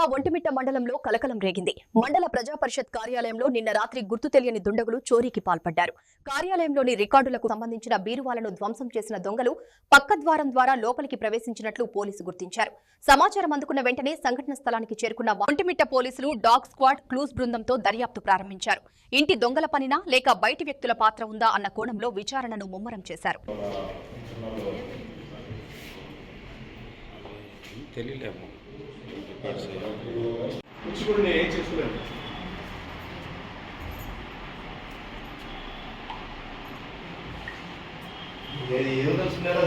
జిల్లా ఒంటిమిట్ట మండలంలో కలకలం రేగింది. మండల ప్రజా పరిషత్ కార్యాలయంలో నిన్న రాత్రి గుర్తు తెలియని దుండగులు చోరీకి పాల్పడ్డారు. కార్యాలయంలోని రికార్డులకు సంబంధించిన బీరువాలను ధ్వంసం చేసిన దొంగలు పక్క ద్వారం ద్వారా లోపలికి ప్రవేశించినట్లు పోలీసు గుర్తించారు. సమాచారం అందుకున్న వెంటనే సంఘటన స్థలానికి చేరుకున్న ఒంటిమిట్ట పోలీసులు డాగ్ స్క్వాడ్ క్లూస్ బృందంతో దర్యాప్తు ప్రారంభించారు. ఇంటి దొంగల పనినా లేక బయటి వ్యక్తుల పాత్ర ఉందా అన్న కోణంలో విచారణను ముమ్మరం చేశారు. తెలియలేము ఏం చేసుకోలేదు. ఏదో తెలుసుకున్నారో